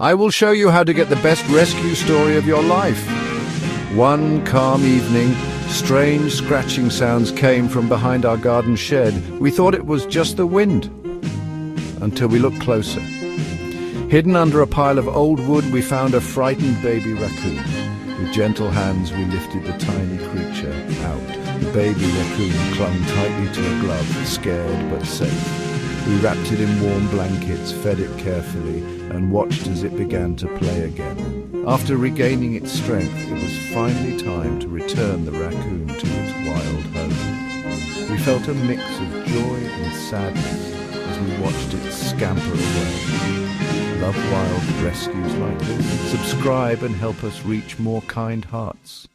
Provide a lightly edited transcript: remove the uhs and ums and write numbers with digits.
I will show you how to get the best rescue story of your life. One calm evening, strange scratching sounds came from behind our garden shed. We thought it was just the wind, until we looked closer. Hidden under a pile of old wood, we found a frightened baby raccoon. With gentle hands, we lifted the tiny creature out. The baby raccoon clung tightly to a glove, scared but safe. We wrapped it in warm blankets, fed it carefully, and watched as it began to play again. After regaining its strength, it was finally time to return the raccoon to its wild home. We felt a mix of joy and sadness as we watched it scamper away. Love wild rescues like this? Subscribe and help us reach more kind hearts.